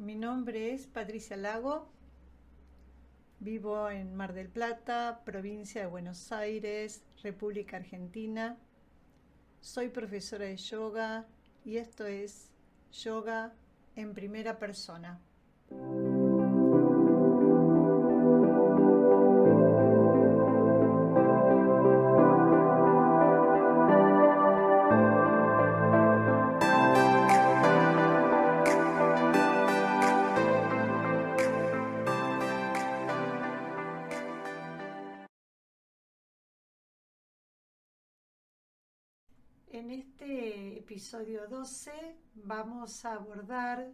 Mi nombre es Patricia Lago, vivo en Mar del Plata, provincia de Buenos Aires, República Argentina. Soy profesora de yoga y esto es Yoga en Primera Persona. En este episodio 12 vamos a abordar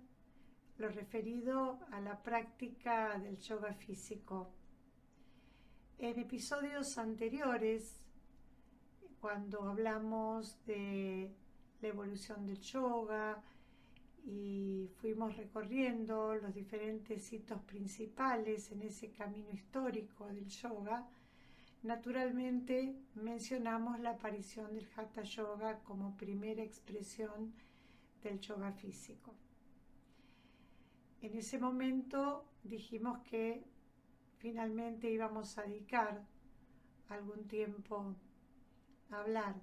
lo referido a la práctica del yoga físico. En episodios anteriores, cuando hablamos de la evolución del yoga y fuimos recorriendo los diferentes hitos principales en ese camino histórico del yoga, naturalmente mencionamos la aparición del Hatha Yoga como primera expresión del yoga físico. En ese momento dijimos que finalmente íbamos a dedicar algún tiempo a hablar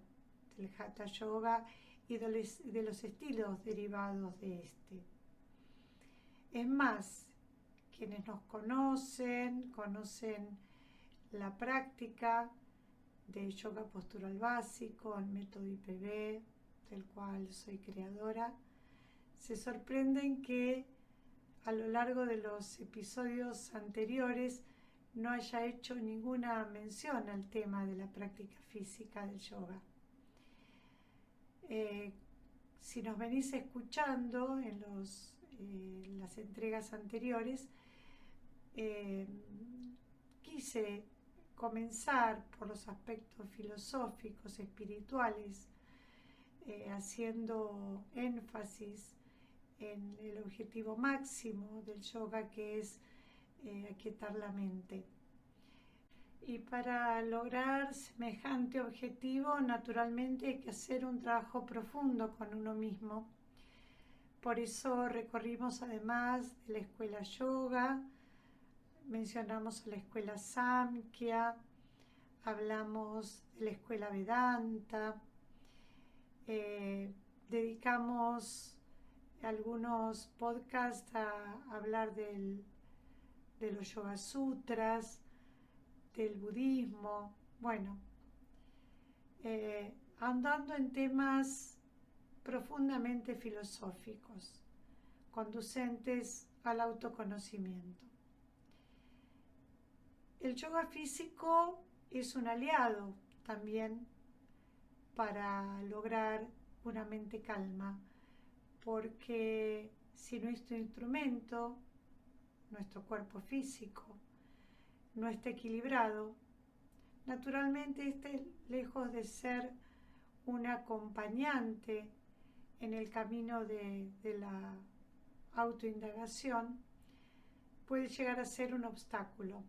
del Hatha Yoga y de los estilos derivados de este. Es más, quienes nos conocen la práctica de yoga postural básico, el método IPB, del cual soy creadora, se sorprenden que a lo largo de los episodios anteriores no haya hecho ninguna mención al tema de la práctica física del yoga. Si nos venís escuchando en las entregas anteriores, quise comenzar por los aspectos filosóficos, espirituales, haciendo énfasis en el objetivo máximo del yoga, que es aquietar la mente. Y para lograr semejante objetivo, naturalmente hay que hacer un trabajo profundo con uno mismo. Por eso recorrimos, además de la escuela yoga, mencionamos a la escuela Samkhya, hablamos de la escuela Vedanta, dedicamos algunos podcasts a hablar de los Yoga Sutras, del budismo, bueno, andando en temas profundamente filosóficos, conducentes al autoconocimiento. El yoga físico es un aliado también para lograr una mente calma, porque si nuestro instrumento, nuestro cuerpo físico, no está equilibrado, naturalmente lejos de ser un acompañante en el camino de la autoindagación, puede llegar a ser un obstáculo,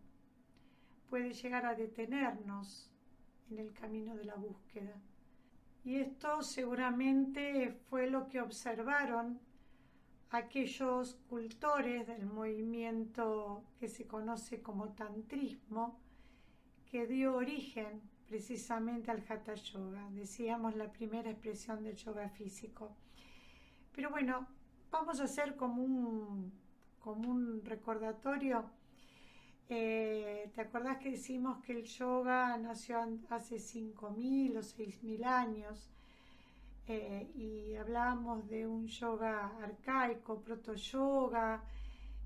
puede llegar a detenernos en el camino de la búsqueda. Y esto seguramente fue lo que observaron aquellos cultores del movimiento que se conoce como tantrismo, que dio origen precisamente al Hatha Yoga, decíamos la primera expresión del yoga físico. Pero bueno, vamos a hacer como un recordatorio. ¿Te acordás que decimos que el yoga nació hace 5.000 o 6.000 años? Y hablábamos de un yoga arcaico, proto-yoga,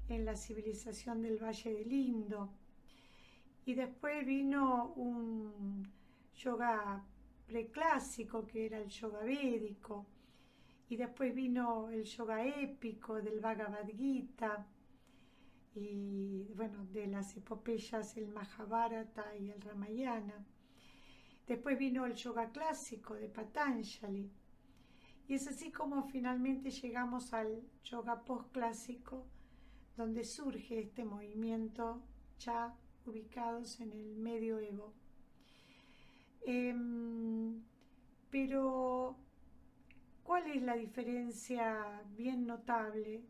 en la civilización del Valle del Indo. Y después vino un yoga preclásico, que era el yoga védico. Y después vino el yoga épico del Bhagavad Gita. Y bueno, de las epopeyas el Mahabharata y el Ramayana. Después vino el yoga clásico de Patanjali. Y es así como finalmente llegamos al yoga postclásico, donde surge este movimiento ya ubicados en el medioevo. Pero, ¿cuál es la diferencia bien notable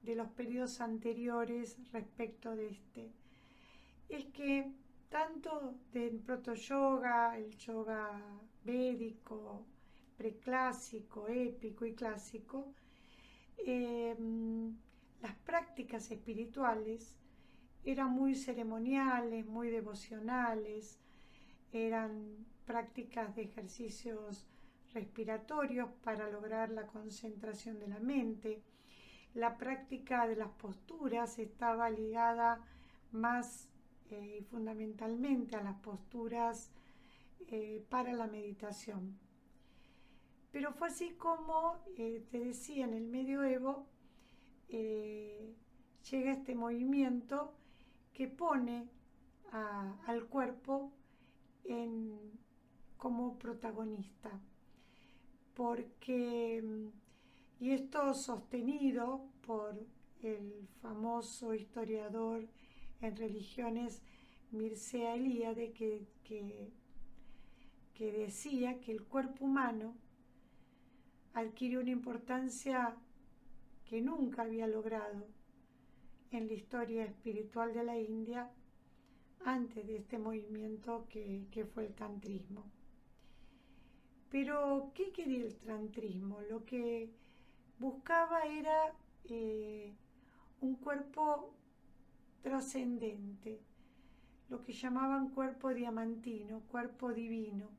de los periodos anteriores respecto de este. Es que tanto del proto-yoga, el yoga védico, preclásico, épico y clásico, las prácticas espirituales eran muy ceremoniales, muy devocionales, eran prácticas de ejercicios respiratorios para lograr la concentración de la mente. La práctica de las posturas estaba ligada más y fundamentalmente a las posturas para la meditación. Pero fue así como, te decía, en el medioevo llega este movimiento que pone al cuerpo como protagonista, porque, y esto sostenido por el famoso historiador en religiones Mircea Eliade, que decía que el cuerpo humano adquirió una importancia que nunca había logrado en la historia espiritual de la India antes de este movimiento que fue el tantrismo. Pero, ¿qué quería el tantrismo? Lo que buscaba era un cuerpo trascendente, lo que llamaban cuerpo diamantino, cuerpo divino.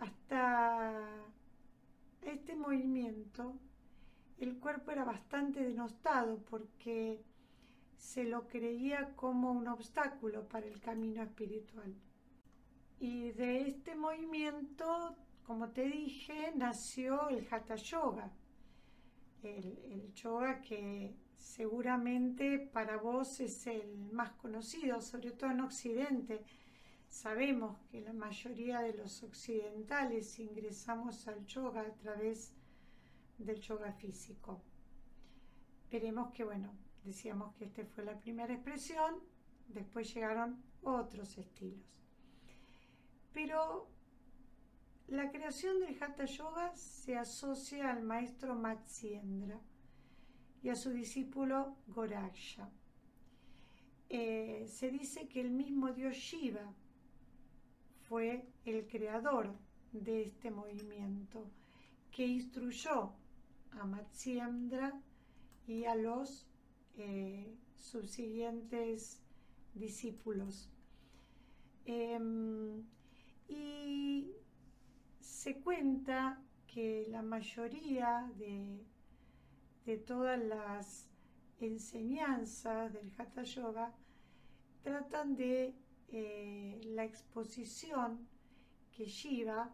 Hasta este movimiento, el cuerpo era bastante denostado porque se lo creía como un obstáculo para el camino espiritual. Y de este movimiento, como te dije, nació el Hatha Yoga, el yoga que seguramente para vos es el más conocido, sobre todo en Occidente. Sabemos que la mayoría de los occidentales ingresamos al yoga a través del yoga físico. Veremos que, bueno, decíamos que esta fue la primera expresión, después llegaron otros estilos. Pero la creación del Hatha Yoga se asocia al maestro Matsyendra y a su discípulo Goraksha. Se dice que el mismo dios Shiva fue el creador de este movimiento, que instruyó a Matsyendra y a los subsiguientes discípulos. Y se cuenta que la mayoría de todas las enseñanzas del Hatha Yoga tratan de la exposición que Shiva,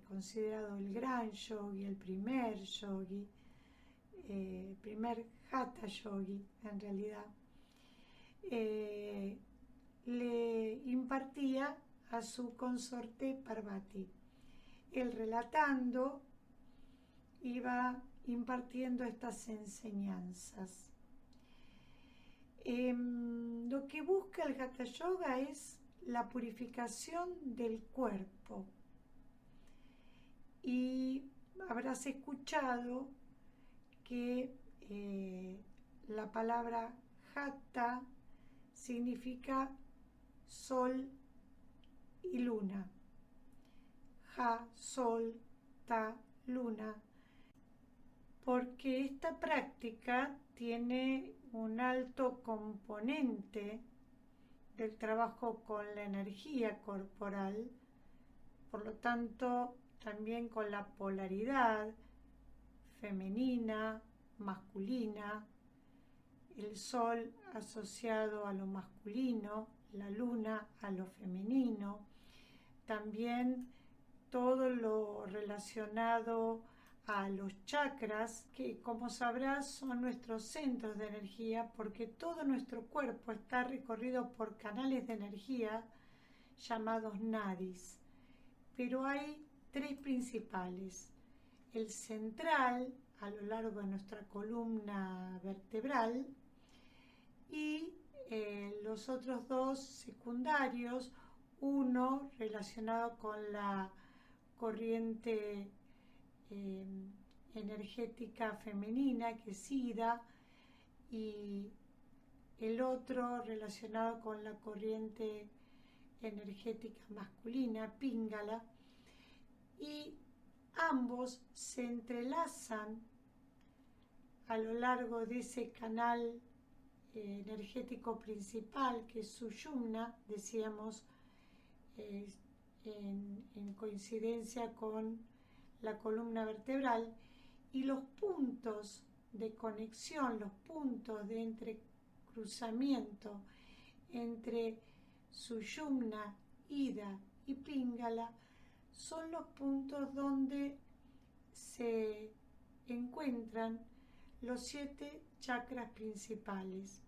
considerado el gran yogi, el primer yogi, primer Hatha yogi en realidad, le impartía a su consorte Parvati. Él relatando iba impartiendo estas enseñanzas. Lo que busca el Hatha Yoga es la purificación del cuerpo. Y habrás escuchado que la palabra Hatha significa sol y luna. Ja, sol, ta, luna. Porque esta práctica tiene un alto componente del trabajo con la energía corporal, por lo tanto también con la polaridad femenina, masculina, el sol asociado a lo masculino, la luna a lo femenino, también todo lo relacionado a los chakras, que como sabrás son nuestros centros de energía, porque todo nuestro cuerpo está recorrido por canales de energía llamados nadis, pero hay tres principales: el central a lo largo de nuestra columna vertebral y los otros dos secundarios, uno relacionado con la corriente energética femenina, que es Ida, y el otro relacionado con la corriente energética masculina, Pingala, y ambos se entrelazan a lo largo de ese canal energético principal, que es Sushumna, decíamos, en coincidencia con la columna vertebral, y los puntos de conexión, los puntos de entrecruzamiento entre Sushumna, Ida y Pingala son los puntos donde se encuentran los 7 chakras principales.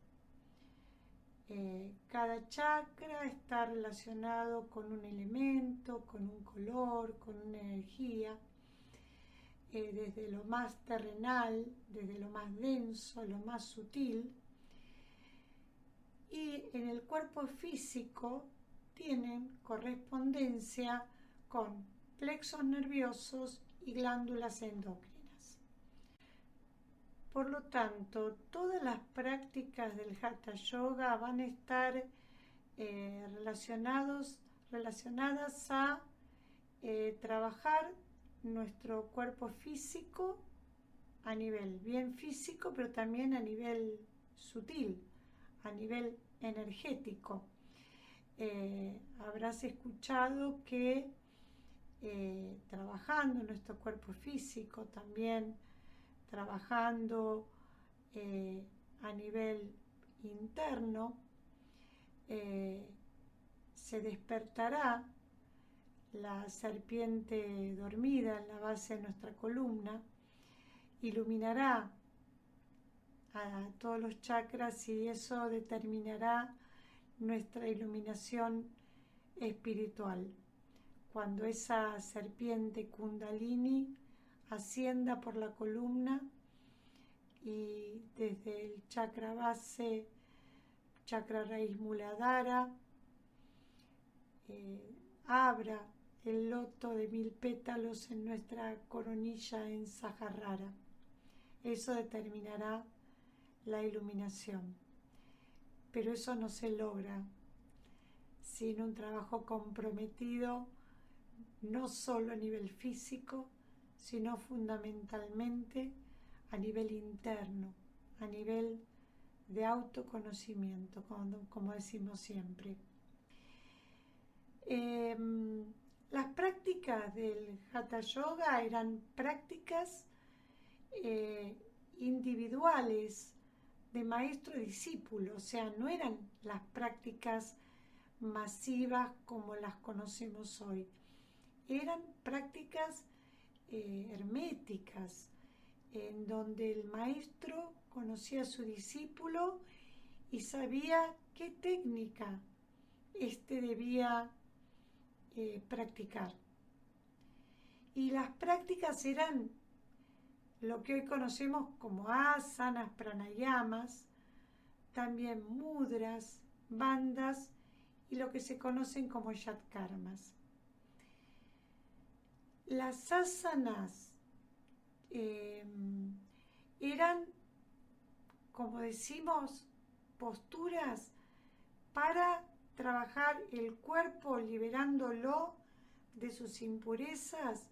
Cada chakra está relacionado con un elemento, con un color, con una energía, desde lo más terrenal, desde lo más denso, lo más sutil. Y en el cuerpo físico tienen correspondencia con plexos nerviosos y glándulas endócrinas. Por lo tanto, todas las prácticas del Hatha Yoga van a estar relacionadas a trabajar nuestro cuerpo físico a nivel bien físico, pero también a nivel sutil, a nivel energético. Habrás escuchado que trabajando nuestro cuerpo físico, también trabajando a nivel interno, se despertará la serpiente dormida en la base de nuestra columna, iluminará a todos los chakras y eso determinará nuestra iluminación espiritual. Cuando esa serpiente Kundalini ascienda por la columna y desde el chakra base, chakra raíz Muladhara, abra el loto de 1000 pétalos en nuestra coronilla en Sahasrara. Eso determinará la iluminación. Pero eso no se logra sin un trabajo comprometido, no solo a nivel físico, sino fundamentalmente a nivel interno, a nivel de autoconocimiento, como decimos siempre. Las prácticas del Hatha Yoga eran prácticas individuales de maestro-discípulo, o sea, no eran las prácticas masivas como las conocemos hoy. Eran prácticas herméticas, en donde el maestro conocía a su discípulo y sabía qué técnica debía practicar. Y las prácticas eran lo que hoy conocemos como asanas, pranayamas, también mudras, bandas y lo que se conocen como yatkarmas. Las asanas eran, como decimos, posturas para trabajar el cuerpo liberándolo de sus impurezas,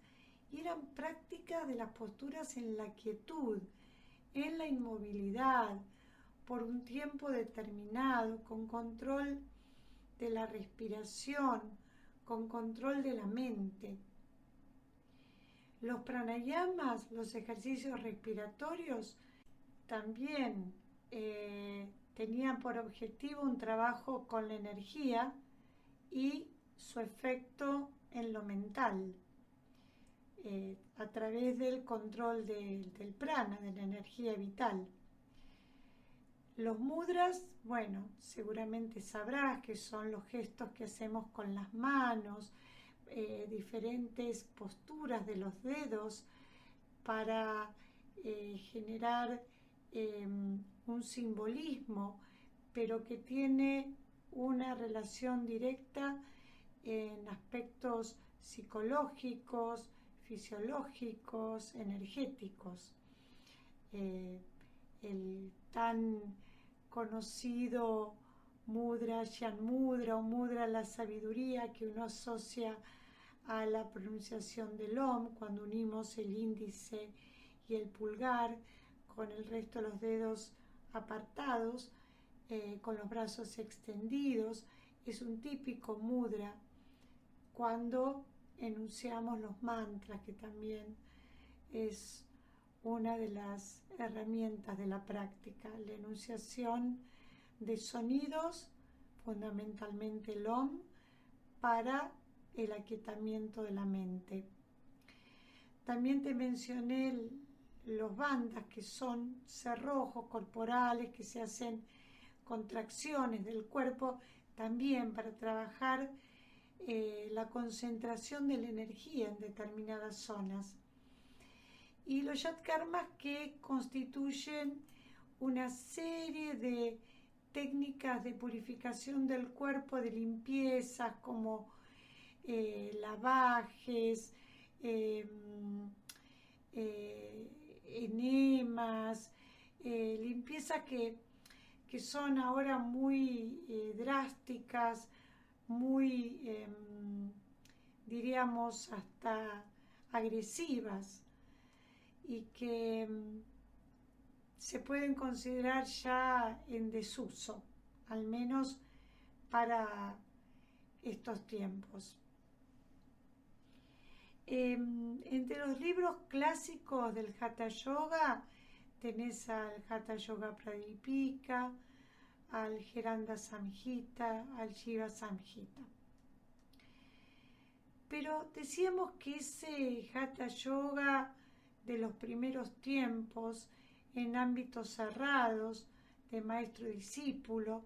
y eran prácticas de las posturas en la quietud, en la inmovilidad, por un tiempo determinado, con control de la respiración, con control de la mente. Los pranayamas, los ejercicios respiratorios, también tenían por objetivo un trabajo con la energía y su efecto en lo mental, a través del control del prana, de la energía vital. Los mudras, bueno, seguramente sabrás que son los gestos que hacemos con las manos, diferentes posturas de los dedos para generar un simbolismo, pero que tiene una relación directa en aspectos psicológicos, fisiológicos, energéticos. El tan conocido mudra, Shan Mudra o mudra la sabiduría que uno asocia a la pronunciación del Om cuando unimos el índice y el pulgar con el resto de los dedos apartados, con los brazos extendidos. Es un típico mudra cuando enunciamos los mantras, que también es una de las herramientas de la práctica, la enunciación de sonidos, fundamentalmente el Om, para el aquietamiento de la mente. También te mencioné los bandhas, que son cerrojos corporales que se hacen contracciones del cuerpo, también para trabajar la concentración de la energía en determinadas zonas. Y los yatkarmas, que constituyen una serie de técnicas de purificación del cuerpo, de limpiezas como lavajes, enemas, limpiezas que son ahora muy drásticas, muy, diríamos, hasta agresivas, y que se pueden considerar ya en desuso, al menos para estos tiempos. Entre los libros clásicos del Hatha Yoga tenés al Hatha Yoga Pradipika, al Heranda Samhita, al Shiva Samhita. Pero decíamos que ese Hatha Yoga de los primeros tiempos, en ámbitos cerrados, de maestro-discípulo,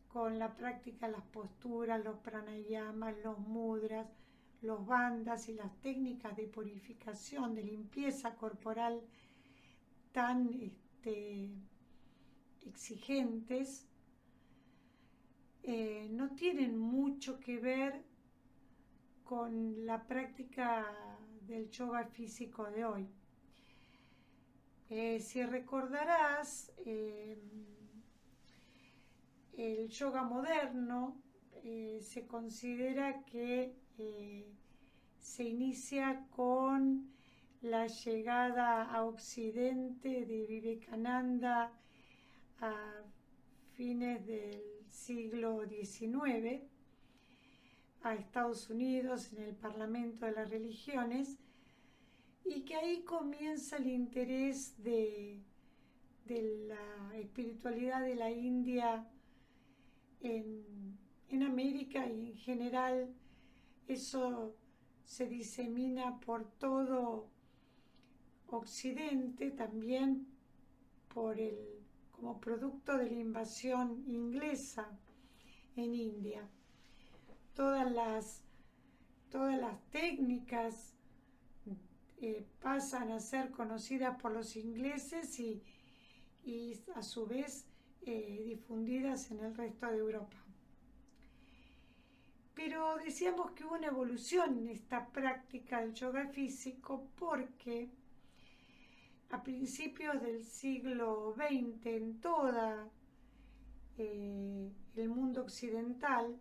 con la práctica de las posturas, los pranayamas, los mudras, los bandhas y las técnicas de purificación, de limpieza corporal tan exigentes, no tienen mucho que ver con la práctica del yoga físico de hoy. Si recordarás, el yoga moderno se considera que se inicia con la llegada a Occidente de Vivekananda a fines del siglo XIX a Estados Unidos en el Parlamento de las Religiones, y que ahí comienza el interés de la espiritualidad de la India en América, y en general eso se disemina por todo Occidente, también como producto de la invasión inglesa en India. Todas las técnicas pasan a ser conocidas por los ingleses y a su vez difundidas en el resto de Europa. Pero decíamos que hubo una evolución en esta práctica del yoga físico, porque a principios del siglo XX en todo el mundo occidental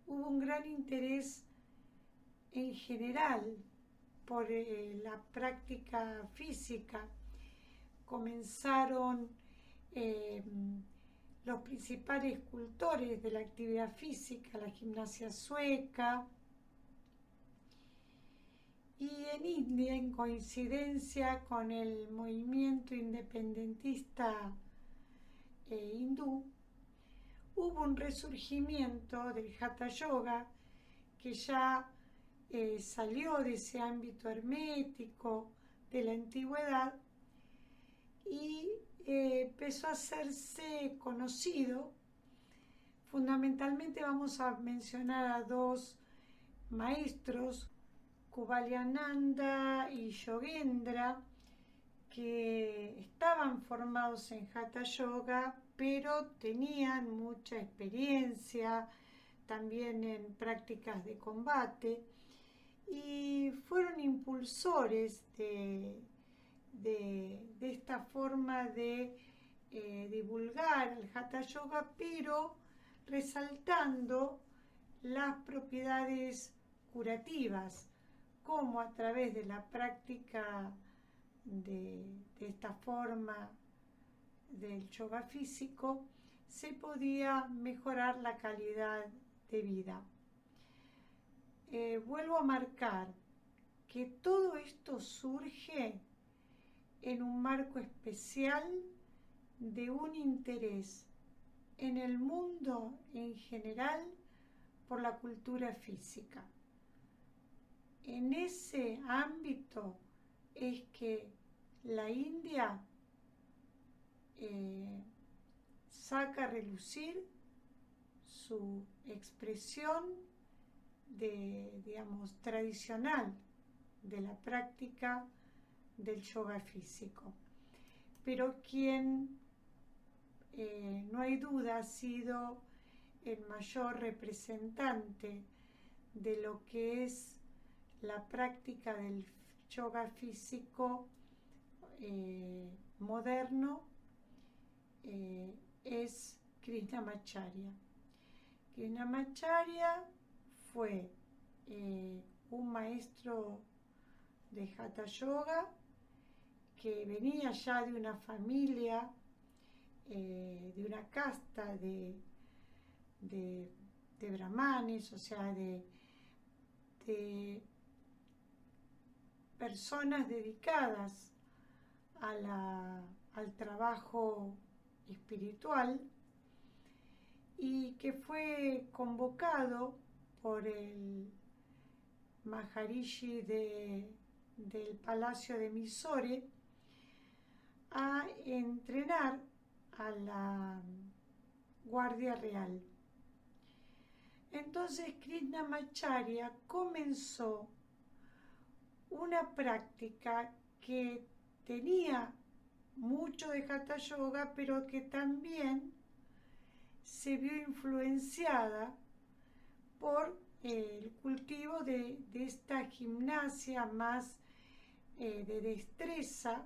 hubo un gran interés en general por la práctica física. Comenzaron los principales cultores de la actividad física, la gimnasia sueca, y en India, en coincidencia con el movimiento independentista hindú, hubo un resurgimiento del Hatha Yoga que ya salió de ese ámbito hermético de la antigüedad y empezó a hacerse conocido. Fundamentalmente vamos a mencionar a dos maestros, Kubalyananda y Yogendra, que estaban formados en Hatha Yoga, pero tenían mucha experiencia también en prácticas de combate, y fueron impulsores de esta forma de divulgar el Hatha Yoga, pero resaltando las propiedades curativas, como a través de la práctica de esta forma del yoga físico se podía mejorar la calidad de vida. Vuelvo a marcar que todo esto surge en un marco especial de un interés en el mundo en general por la cultura física. En ese ámbito es que la India saca a relucir su expresión tradicional de la práctica del yoga físico. Pero quien, no hay duda, ha sido el mayor representante de lo que es la práctica del yoga físico moderno, es Krishnamacharya. Krishnamacharya fue un maestro de Hatha Yoga que venía ya de una familia, de una casta de brahmanes, o sea, de personas dedicadas al trabajo espiritual, y que fue convocado por el Maharishi del Palacio de Mysore a entrenar a la Guardia Real. Entonces Krishnamacharya comenzó una práctica que tenía mucho de Hatha Yoga, pero que también se vio influenciada por el cultivo de esta gimnasia más de destreza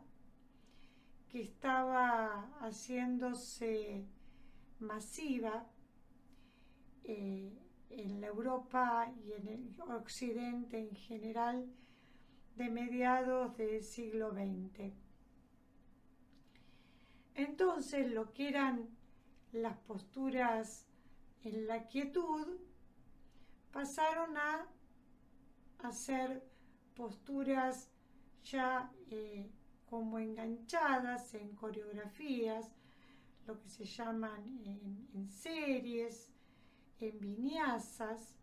que estaba haciéndose masiva en la Europa y en el Occidente en general de mediados del siglo XX. Entonces, lo que eran las posturas en la quietud pasaron a hacer posturas ya como enganchadas en coreografías, lo que se llaman en series, en vinyasas,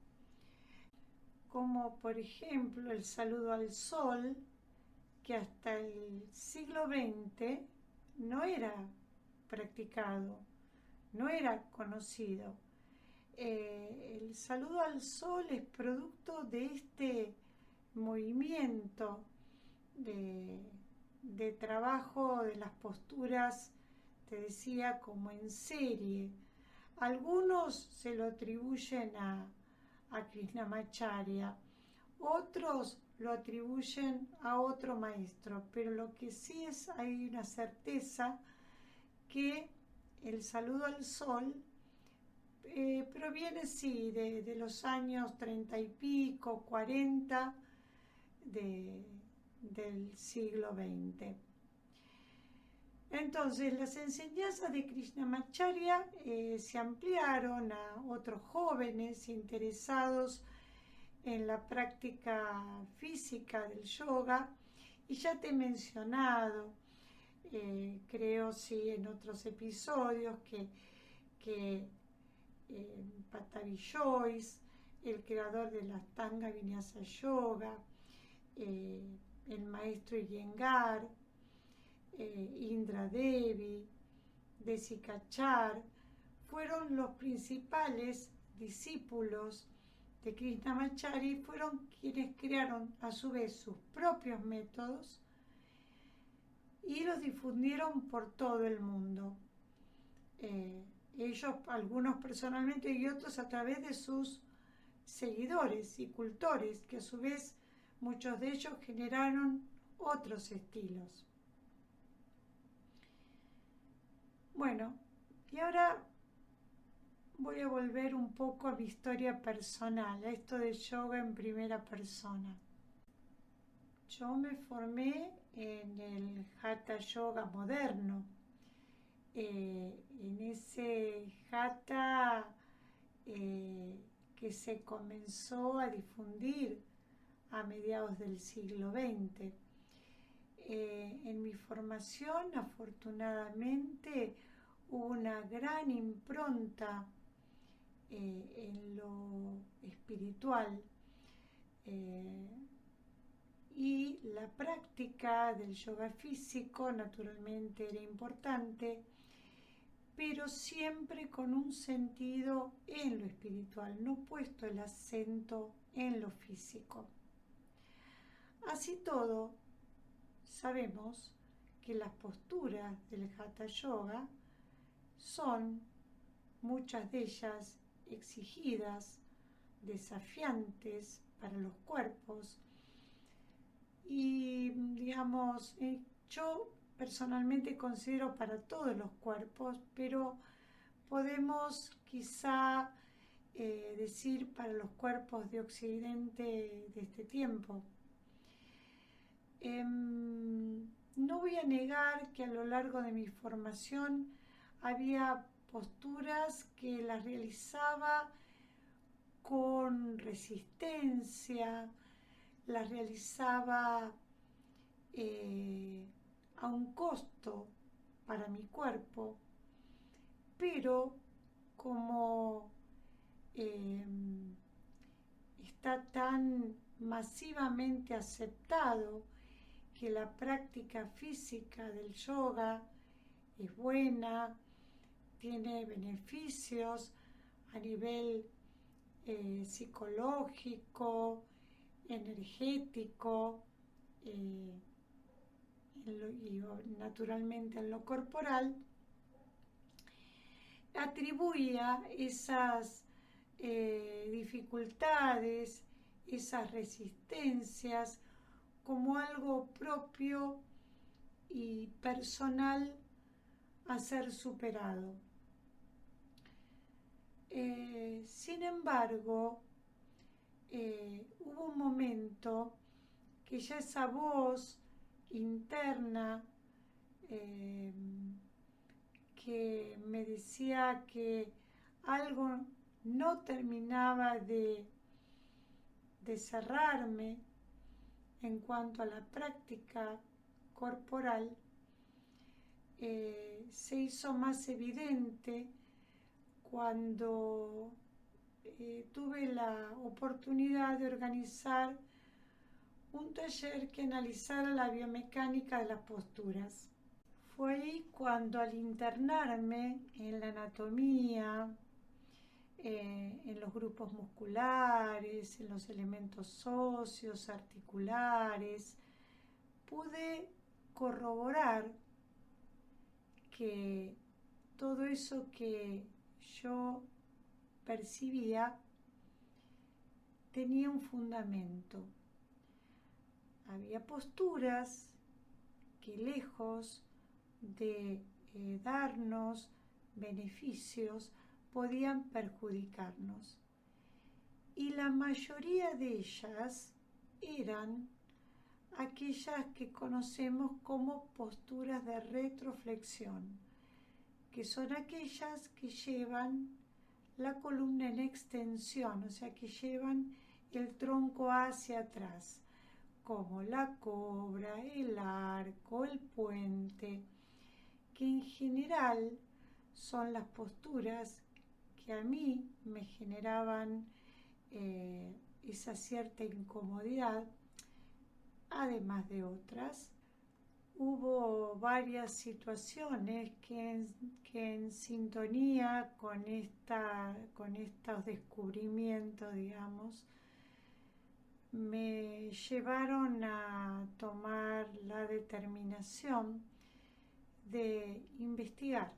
como por ejemplo el saludo al sol, que hasta el siglo XX no era practicado, no era conocido. El saludo al sol es producto de este movimiento de trabajo de las posturas, te decía, como en serie. Algunos se lo atribuyen a Krishnamacharya, otros lo atribuyen a otro maestro, pero lo que sí es, hay una certeza que el saludo al sol proviene, sí, de los años 30 y pico, 40 del siglo XX. Entonces, las enseñanzas de Krishnamacharya se ampliaron a otros jóvenes interesados en la práctica física del yoga, y ya te he mencionado, creo sí en otros episodios, que Patanjali Jois, el creador de la Ashtanga Vinyasa Yoga, el maestro Iyengar, Indra Devi, Desikachar, fueron los principales discípulos de Krishnamacharya y fueron quienes crearon a su vez sus propios métodos y los difundieron por todo el mundo. Ellos, algunos personalmente y otros a través de sus seguidores y cultores, que a su vez Muchos de ellos generaron otros estilos. Bueno, y ahora voy a volver un poco a mi historia personal, a esto de yoga en primera persona. Yo me formé en el Hatha Yoga moderno. En ese Hatha que se comenzó a difundir a mediados del siglo XX. En mi formación, afortunadamente, hubo una gran impronta en lo espiritual y la práctica del yoga físico naturalmente era importante, pero siempre con un sentido en lo espiritual, no puesto el acento en lo físico. Así todo, sabemos que las posturas del Hatha Yoga son, muchas de ellas, exigidas, desafiantes para los cuerpos y, digamos, yo personalmente considero para todos los cuerpos, pero podemos quizá decir para los cuerpos de Occidente de este tiempo. No voy a negar que a lo largo de mi formación había posturas que las realizaba con resistencia, las realizaba a un costo para mi cuerpo, pero como está tan masivamente aceptado que la práctica física del yoga es buena, tiene beneficios a nivel psicológico, energético y naturalmente en lo corporal, atribuía esas dificultades, esas resistencias como algo propio y personal a ser superado. Sin embargo, hubo un momento que ya esa voz interna que me decía que algo no terminaba de cerrarme en cuanto a la práctica corporal, se hizo más evidente cuando tuve la oportunidad de organizar un taller que analizara la biomecánica de las posturas. Fue ahí cuando, al internarme en la anatomía, en los grupos musculares, en los elementos óseos, articulares, pude corroborar que todo eso que yo percibía tenía un fundamento. Había posturas que, lejos de darnos beneficios, podían perjudicarnos. Y la mayoría de ellas eran aquellas que conocemos como posturas de retroflexión, que son aquellas que llevan la columna en extensión, o sea, que llevan el tronco hacia atrás, como la cobra, el arco, el puente, que en general son las posturas que a mí me generaban esa cierta incomodidad, además de otras. Hubo varias situaciones que en sintonía con estos descubrimientos, digamos, me llevaron a tomar la determinación de investigar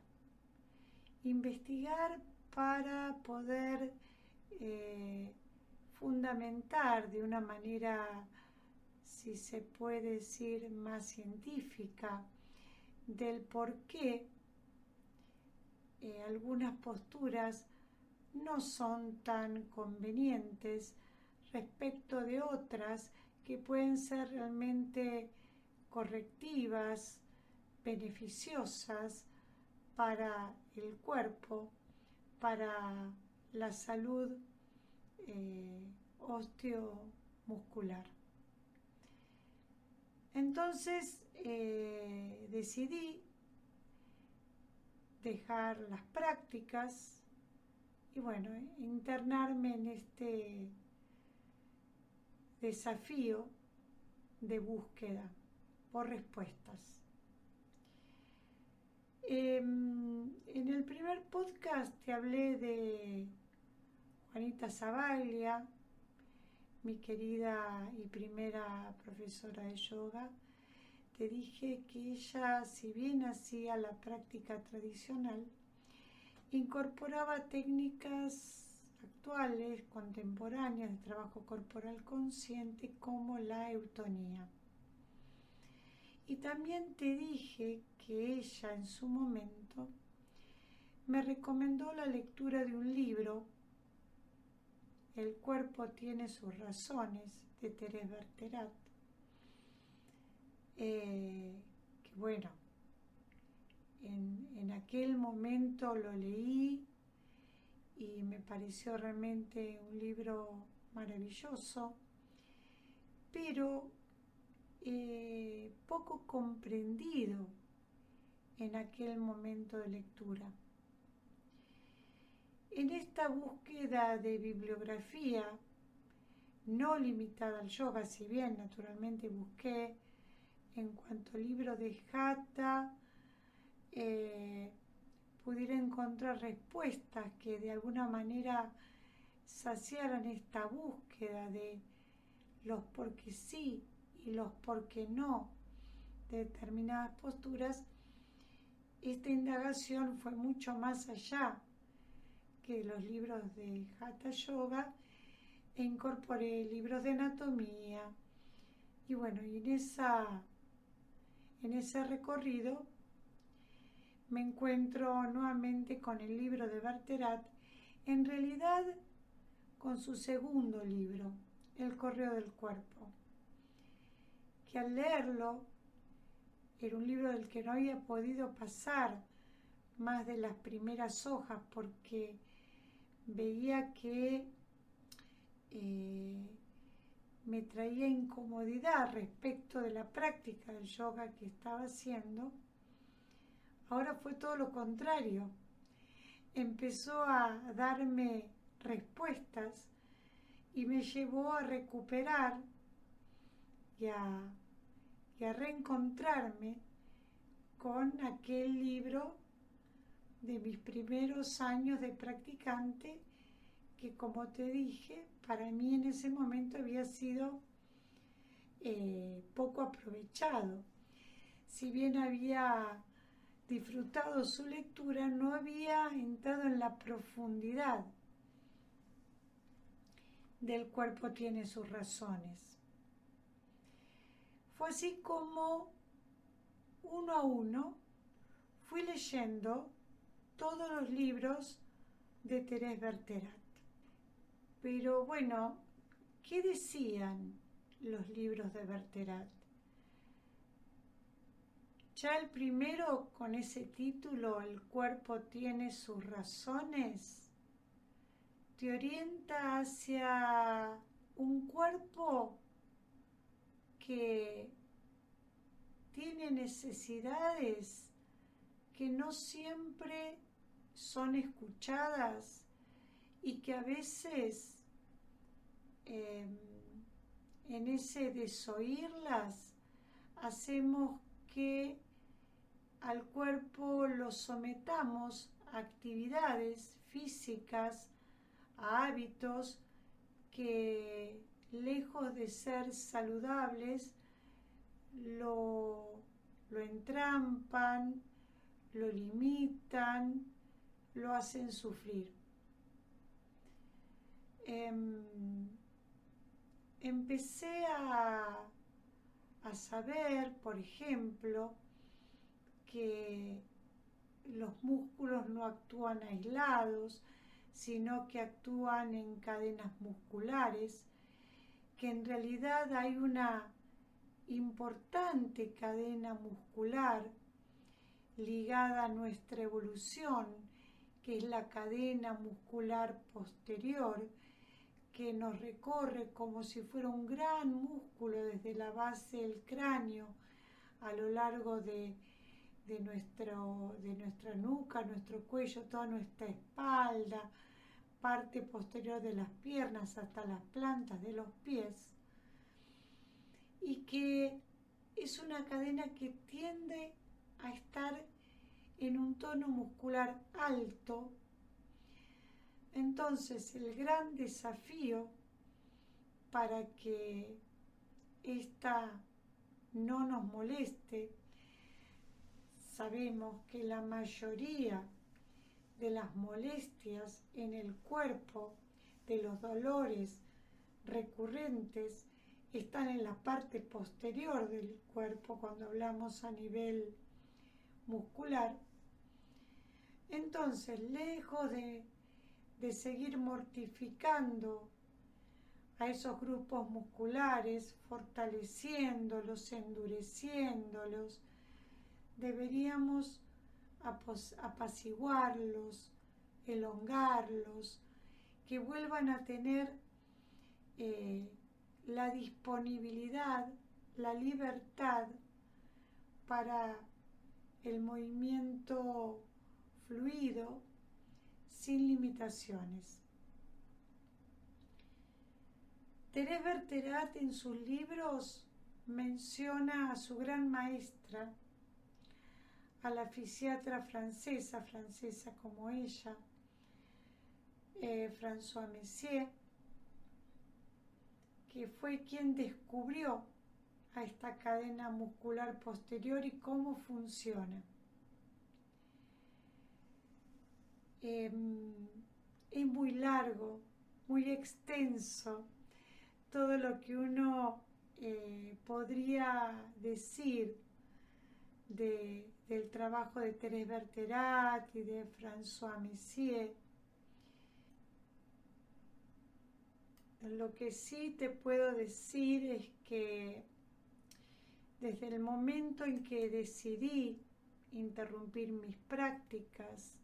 para poder fundamentar de una manera si se puede decir, más científica del por qué algunas posturas no son tan convenientes respecto de otras que pueden ser realmente correctivas, beneficiosas para el cuerpo, para la salud osteomuscular. Entonces decidí dejar las prácticas y bueno, internarme en este desafío de búsqueda por respuestas. En el primer podcast te hablé de Juanita Zavaglia, mi querida y primera profesora de yoga. Te dije que ella, si bien hacía la práctica tradicional, incorporaba técnicas actuales, contemporáneas de trabajo corporal consciente como la eutonía. Y también te dije que ella en su momento me recomendó la lectura de un libro, El cuerpo tiene sus razones, de Thérèse Bertherat, que bueno, en aquel momento lo leí y me pareció realmente un libro maravilloso, pero poco comprendido en aquel momento de lectura. En esta búsqueda de bibliografía, no limitada al yoga, si bien naturalmente busqué en cuanto al libro de Hatha, pudiera encontrar respuestas que de alguna manera saciaran esta búsqueda de los por qué sí y los por qué no de determinadas posturas. Esta indagación fue mucho más allá que los libros de Hatha Yoga e incorporé libros de anatomía y bueno, y en ese recorrido me encuentro nuevamente con el libro de Bertherat, en realidad con su segundo libro, El correo del cuerpo, que al leerlo era un libro del que no había podido pasar más de las primeras hojas porque veía que me traía incomodidad respecto de la práctica del yoga que estaba haciendo. Ahora fue todo lo contrario. Empezó a darme respuestas y me llevó a recuperar y a reencontrarme con aquel libro de mis primeros años de practicante que, como te dije, para mí en ese momento había sido poco aprovechado. Si bien había disfrutado su lectura, no había entrado en la profundidad del cuerpo tiene sus razones. Fue así como uno a uno fui leyendo todos los libros de Thérèse Bertherat. Pero bueno, ¿qué decían los libros de Bertherat? Ya el primero, con ese título, El cuerpo tiene sus razones, te orienta hacia un cuerpo que tiene necesidades que no siempre son escuchadas y que a veces en ese desoírlas hacemos que al cuerpo lo sometamos a actividades físicas, a hábitos que lejos de ser saludables lo entrampan, lo limitan, lo hacen sufrir. Empecé a a saber, por ejemplo, que los músculos no actúan aislados, sino que actúan en cadenas musculares, que en realidad hay una importante cadena muscular ligada a nuestra evolución, que es la cadena muscular posterior, que nos recorre como si fuera un gran músculo desde la base del cráneo a lo largo de nuestra nuca, nuestro cuello, toda nuestra espalda, parte posterior de las piernas hasta las plantas de los pies, y que es una cadena que tiende a estar en un tono muscular alto. Entonces, el gran desafío para que esta no nos moleste, sabemos que la mayoría de las molestias en el cuerpo, de los dolores recurrentes, están en la parte posterior del cuerpo cuando hablamos a nivel muscular. Entonces, lejos de seguir mortificando a esos grupos musculares, fortaleciéndolos, endureciéndolos, deberíamos apaciguarlos, elongarlos, que vuelvan a tener la disponibilidad, la libertad para el movimiento fluido sin limitaciones. Thérèse Bertherat en sus libros menciona a su gran maestra, a la fisiatra francesa como ella, François Messier, que fue quien descubrió a esta cadena muscular posterior y cómo funciona. Es muy largo, muy extenso todo lo que uno podría decir del trabajo de Thérèse Bertherat y de François Messier. Lo que sí te puedo decir es que desde el momento en que decidí interrumpir mis prácticas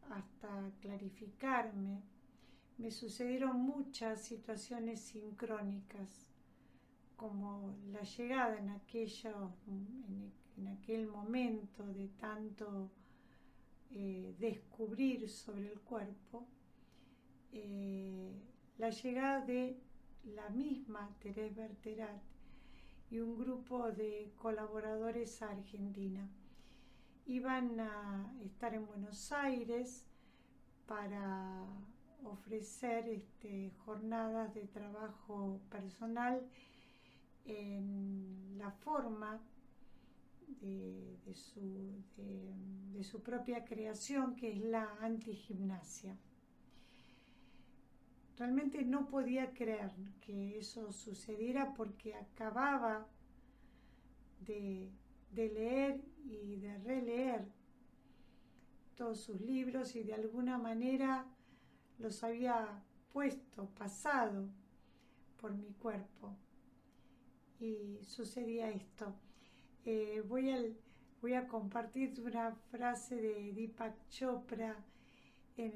hasta clarificarme, me sucedieron muchas situaciones sincrónicas, como la llegada en aquel momento de tanto descubrir sobre el cuerpo, la llegada de la misma Thérèse Bertherat y un grupo de colaboradores a Argentina. Iban a estar en Buenos Aires para ofrecer jornadas de trabajo personal en la forma de su propia creación, que es la antigimnasia. Realmente no podía creer que eso sucediera, porque acababa de leer y de releer todos sus libros y de alguna manera los había pasado por mi cuerpo, y sucedía esto. Voy a compartir una frase de Deepak Chopra en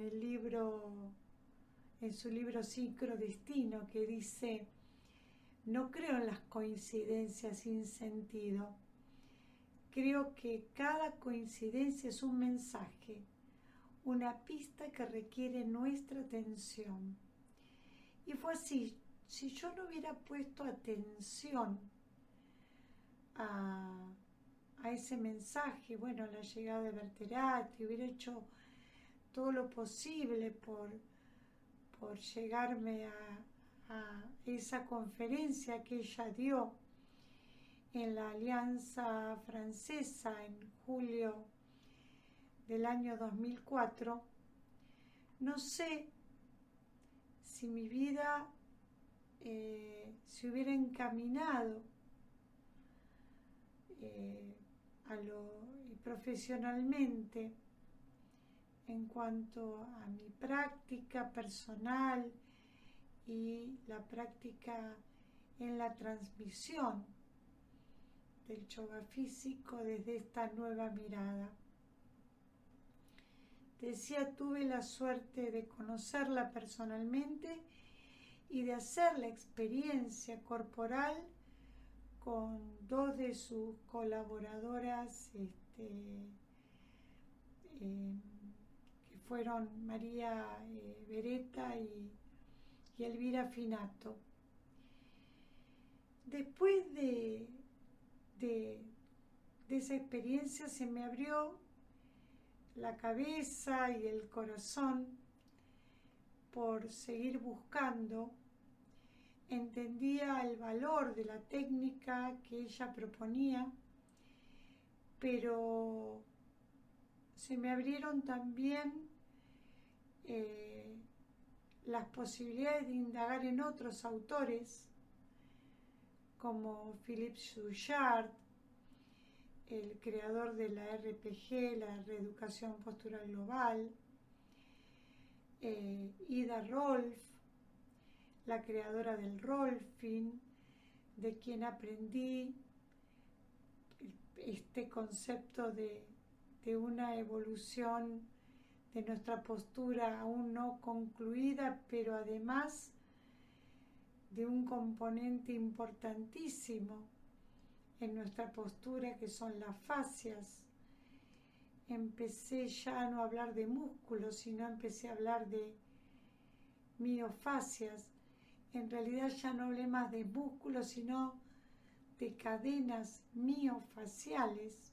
su libro Sincrodestino, que dice: no creo en las coincidencias sin sentido. Creo que cada coincidencia es un mensaje, una pista que requiere nuestra atención. Y fue así. Si yo no hubiera puesto atención a ese mensaje, la llegada de Bertherat, y hubiera hecho todo lo posible por llegarme a esa conferencia que ella dio en la Alianza Francesa en julio del año 2004, no sé si mi vida se hubiera encaminado profesionalmente en cuanto a mi práctica personal y la práctica en la transmisión del yoga físico desde esta nueva mirada. Decía, tuve la suerte de conocerla personalmente y de hacer la experiencia corporal con dos de sus colaboradoras, que fueron María Beretta y Elvira Finato. Después de esa experiencia se me abrió la cabeza y el corazón por seguir buscando. Entendía el valor de la técnica que ella proponía, pero se me abrieron también las posibilidades de indagar en otros autores como Philippe Souchard, el creador de la RPG, la reeducación postural global, Ida Rolf, la creadora del Rolfing, de quien aprendí este concepto de una evolución de nuestra postura aún no concluida, pero además de un componente importantísimo en nuestra postura, que son las fascias. Empecé ya a no hablar de músculos, sino empecé a hablar de miofascias. En realidad ya no hablé más de músculos, sino de cadenas miofaciales.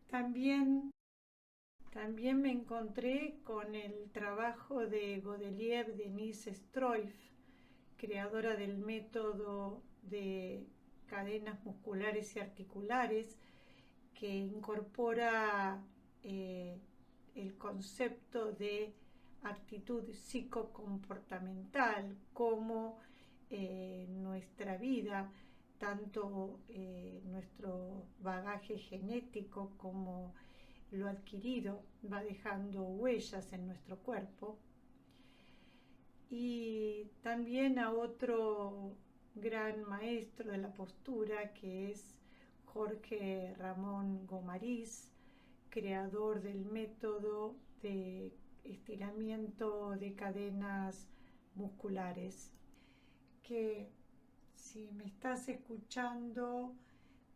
También me encontré con el trabajo de Godelier Denise Stroif, creadora del método de cadenas musculares y articulares, que incorpora el concepto de actitud psicocomportamental como nuestra vida, tanto nuestro bagaje genético como lo adquirido va dejando huellas en nuestro cuerpo. Y también a otro gran maestro de la postura, que es Jorge Ramón Gomariz, creador del método de estiramiento de cadenas musculares, que si me estás escuchando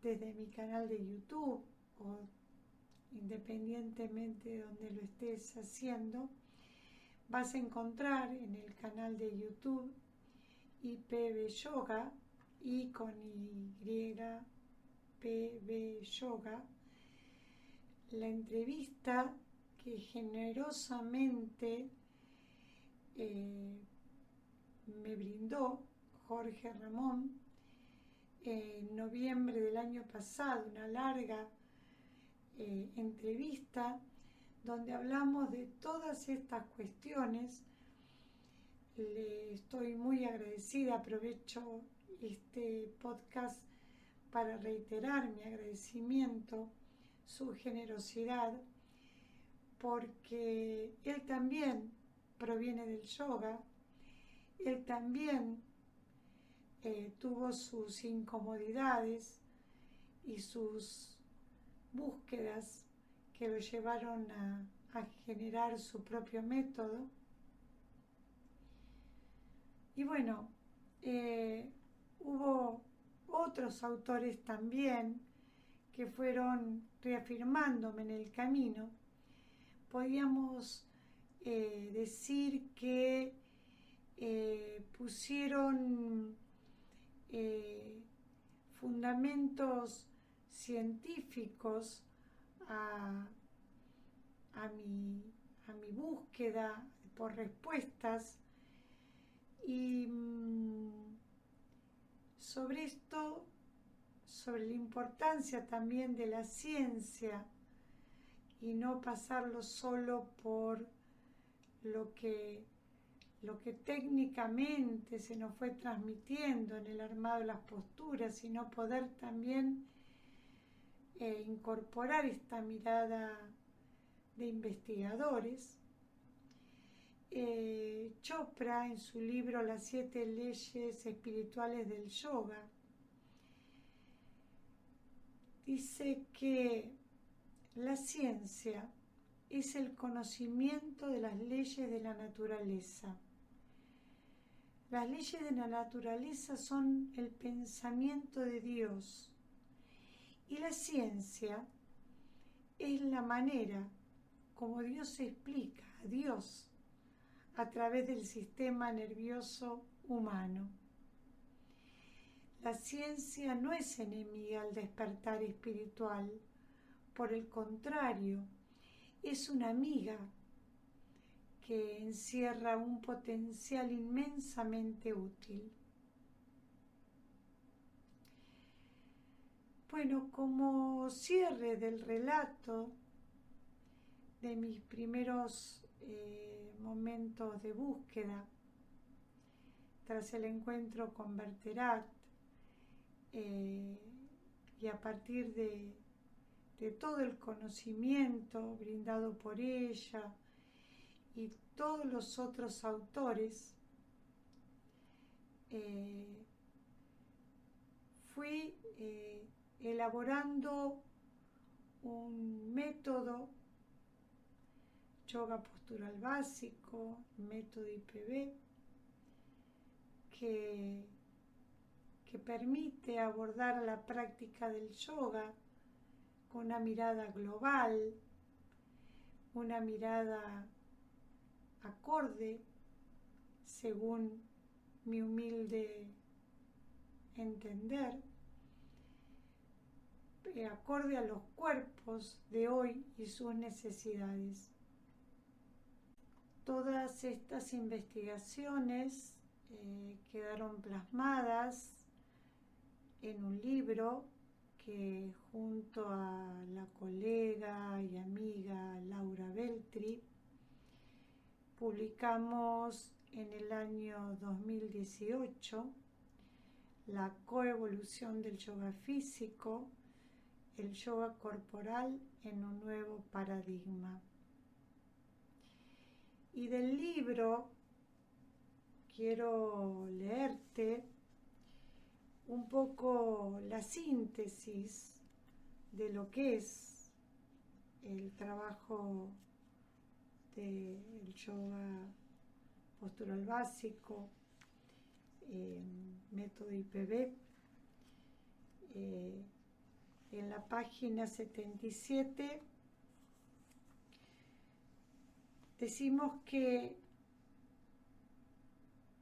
desde mi canal de YouTube o independientemente de donde lo estés haciendo, vas a encontrar en el canal de YouTube IPB Yoga, y con Y, PB Yoga, la entrevista que generosamente me brindó Jorge Ramón en noviembre del año pasado, una larga entrevista donde hablamos de todas estas cuestiones. Le estoy muy agradecida, aprovecho este podcast para reiterar mi agradecimiento, su generosidad, porque él también proviene del yoga, él también tuvo sus incomodidades y sus búsquedas que lo llevaron a generar su propio método. Y bueno, hubo otros autores también que fueron reafirmándome en el camino. Podíamos decir que pusieron fundamentos científicos a mi búsqueda por respuestas, y sobre esto, sobre la importancia también de la ciencia y no pasarlo solo por lo que lo que técnicamente se nos fue transmitiendo en el armado de las posturas, sino poder también incorporar esta mirada de investigadores. Chopra, en su libro Las 7 leyes espirituales del yoga, dice que la ciencia es el conocimiento de las leyes de la naturaleza. Las leyes de la naturaleza son el pensamiento de Dios y la ciencia es la manera como Dios se explica a Dios a través del sistema nervioso humano. La ciencia no es enemiga al despertar espiritual, por el contrario, es una amiga que encierra un potencial inmensamente útil. Bueno, como cierre del relato de mis primeros momentos de búsqueda, tras el encuentro con Berterat, y a partir de todo el conocimiento brindado por ella y todos los otros autores, fui elaborando un método, yoga postural básico, método IPB, que permite abordar la práctica del yoga con una mirada global, una mirada acorde, según mi humilde entender, acorde a los cuerpos de hoy y sus necesidades. Todas estas investigaciones quedaron plasmadas en un libro que junto a la colega y amiga Laura Beltri publicamos en el año 2018, La coevolución del yoga físico, el yoga corporal en un nuevo paradigma. Y del libro quiero leerte un poco la síntesis de lo que es el trabajo del yoga postural básico, método IPB. En la página 77 decimos que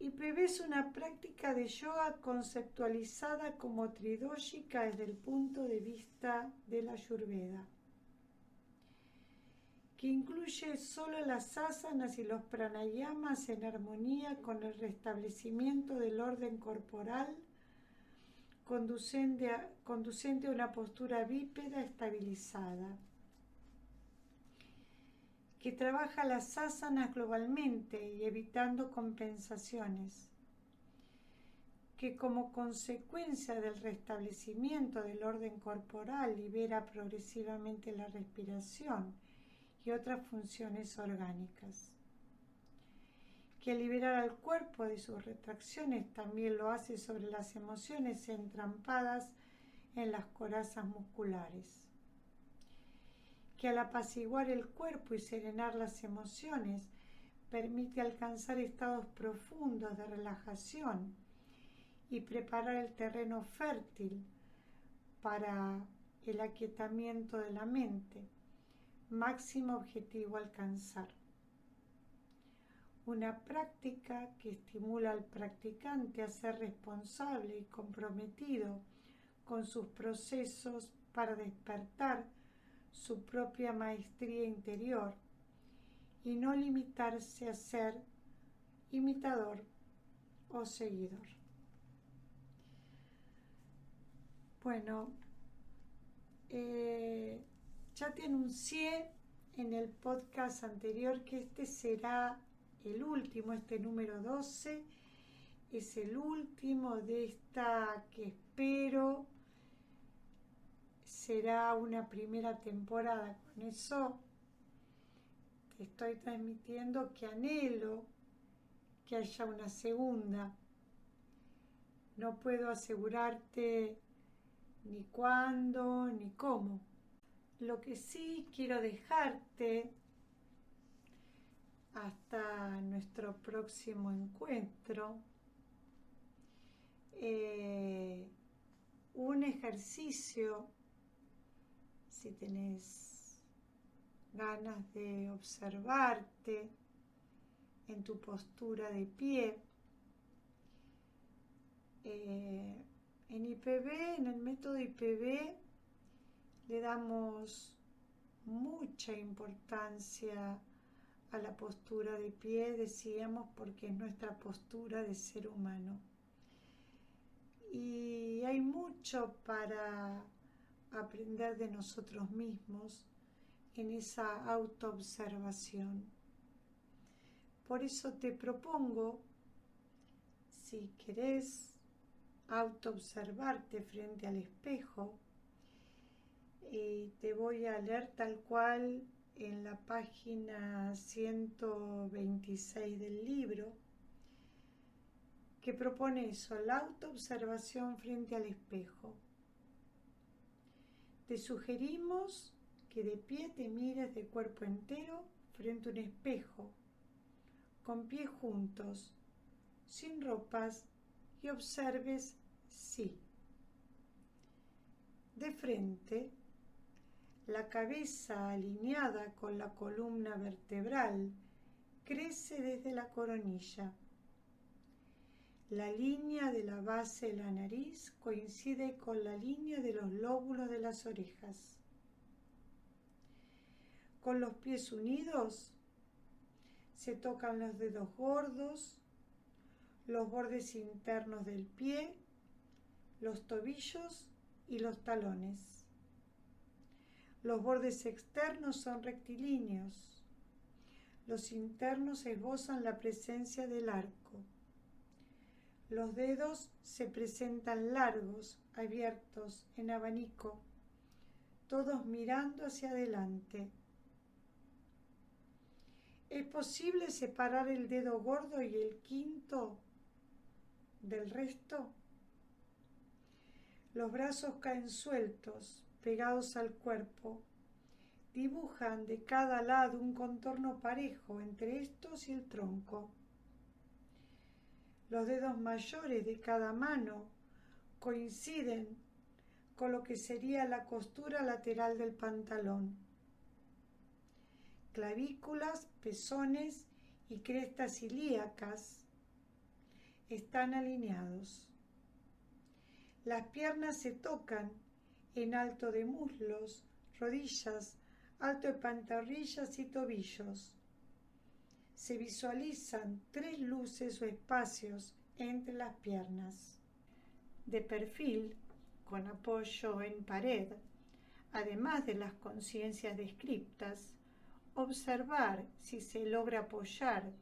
IPB es una práctica de yoga conceptualizada como tridójica desde el punto de vista de la Ayurveda, que incluye solo las asanas y los pranayamas en armonía con el restablecimiento del orden corporal, conducente a una postura bípeda estabilizada, que trabaja las asanas globalmente y evitando compensaciones, que como consecuencia del restablecimiento del orden corporal libera progresivamente la respiración y otras funciones orgánicas, que al liberar al cuerpo de sus retracciones también lo hace sobre las emociones entrampadas en las corazas musculares, que al apaciguar el cuerpo y serenar las emociones permite alcanzar estados profundos de relajación y preparar el terreno fértil para el aquietamiento de la mente, máximo objetivo a alcanzar. Una práctica que estimula al practicante a ser responsable y comprometido con sus procesos para despertar su propia maestría interior y no limitarse a ser imitador o seguidor. Bueno, ya te anuncié en el podcast anterior que este será el último, este número 12, es el último de esta que espero será una primera temporada. Con eso te estoy transmitiendo que anhelo que haya una segunda. No puedo asegurarte ni cuándo ni cómo. Lo que sí quiero dejarte hasta nuestro próximo encuentro, un ejercicio, si tenés ganas de observarte en tu postura de pie. En IPB, en el método IPB, le damos mucha importancia a la postura de pie, decíamos, porque es nuestra postura de ser humano. Y hay mucho para aprender de nosotros mismos en esa autoobservación. Por eso te propongo, si querés autoobservarte frente al espejo, y te voy a leer tal cual en la página 126 del libro, que propone eso, la autoobservación frente al espejo. Te sugerimos que de pie te mires de cuerpo entero frente a un espejo, con pies juntos, sin ropas, y observes sí. De frente, la cabeza alineada con la columna vertebral crece desde la coronilla. La línea de la base de la nariz coincide con la línea de los lóbulos de las orejas. Con los pies unidos, se tocan los dedos gordos, los bordes internos del pie, los tobillos y los talones. Los bordes externos son rectilíneos. Los internos esbozan la presencia del arco. Los dedos se presentan largos, abiertos, en abanico, todos mirando hacia adelante. ¿Es posible separar el dedo gordo y el quinto del resto? Los brazos caen sueltos, pegados al cuerpo. Dibujan de cada lado un contorno parejo entre estos y el tronco. Los dedos mayores de cada mano coinciden con lo que sería la costura lateral del pantalón. Clavículas, pezones y crestas ilíacas están alineados. Las piernas se tocan en alto de muslos, rodillas, alto de pantorrillas y tobillos. Se visualizan 3 luces o espacios entre las piernas. De perfil, con apoyo en pared, además de las conciencias descriptas, observar si se logra apoyar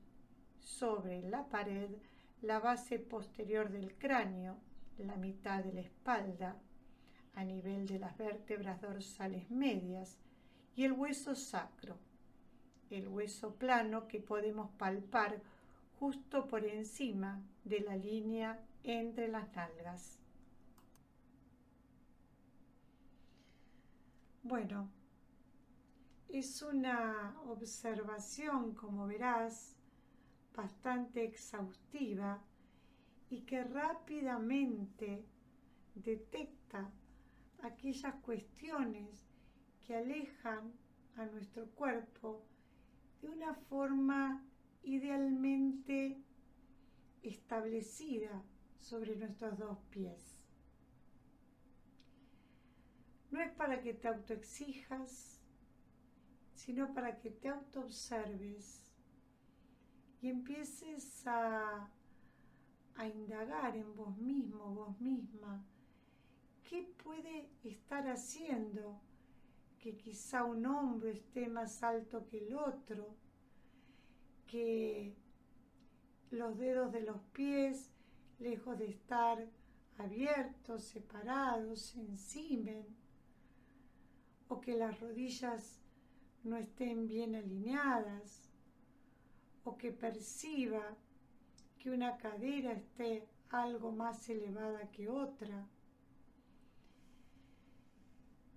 sobre la pared la base posterior del cráneo, la mitad de la espalda, a nivel de las vértebras dorsales medias, y el hueso sacro, el hueso plano que podemos palpar justo por encima de la línea entre las nalgas. Bueno, es una observación, como verás, bastante exhaustiva y que rápidamente detecta aquellas cuestiones que alejan a nuestro cuerpo de una forma idealmente establecida sobre nuestros 2 pies. No es para que te autoexijas, sino para que te autoobserves y empieces a indagar en vos mismo, vos misma, qué puede estar haciendo que quizá un hombro esté más alto que el otro, que los dedos de los pies, lejos de estar abiertos, separados, se encimen, o que las rodillas no estén bien alineadas, o que perciba que una cadera esté algo más elevada que otra.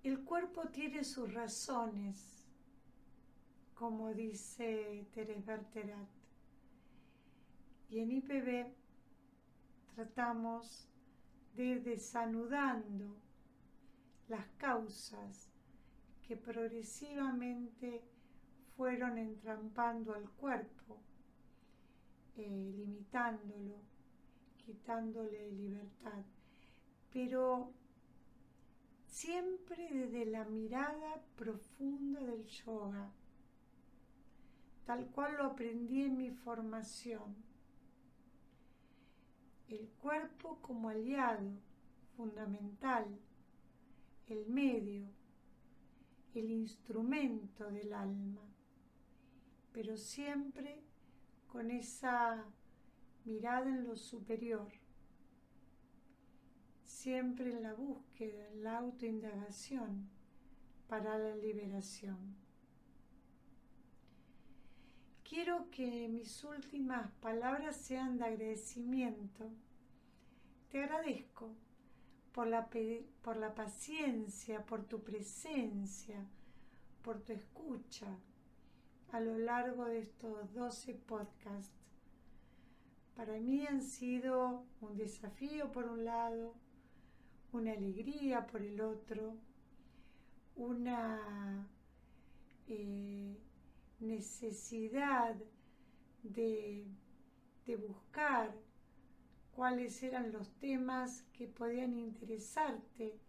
El cuerpo tiene sus razones, como dice Thérèse Bertherat, y en IPB tratamos de ir desanudando las causas que progresivamente fueron entrampando al cuerpo, limitándolo, quitándole libertad, pero siempre desde la mirada profunda del yoga, tal cual lo aprendí en mi formación. El cuerpo como aliado fundamental, el medio, el instrumento del alma, pero siempre con esa mirada en lo superior, siempre en la búsqueda, en la autoindagación para la liberación. Quiero que mis últimas palabras sean de agradecimiento. Te agradezco por la paciencia, por tu presencia, por tu escucha a lo largo de estos 12 podcasts. Para mí han sido un desafío por un lado, una alegría por el otro, una necesidad de buscar cuáles eran los temas que podían interesarte,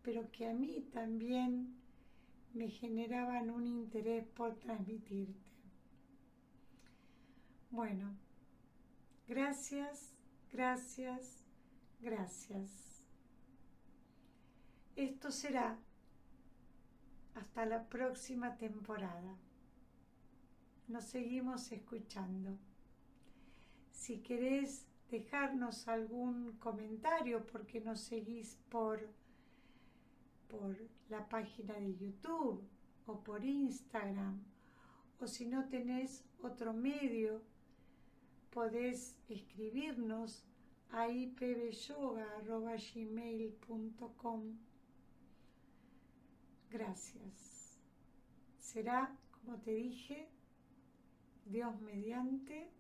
pero que a mí también me generaban un interés por transmitirte. Bueno, gracias, gracias, gracias. Esto será hasta la próxima temporada. Nos seguimos escuchando. Si querés dejarnos algún comentario porque nos seguís por la página de YouTube o por Instagram, o si no tenés otro medio, podés escribirnos a ipbyoga@gmail.com. Gracias. Será, como te dije, Dios mediante,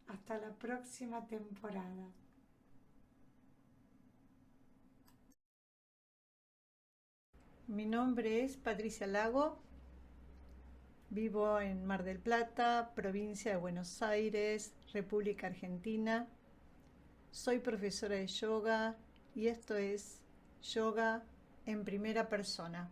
hasta la próxima temporada. Mi nombre es Patricia Lago, vivo en Mar del Plata, provincia de Buenos Aires, República Argentina. Soy profesora de yoga y esto es Yoga en Primera Persona.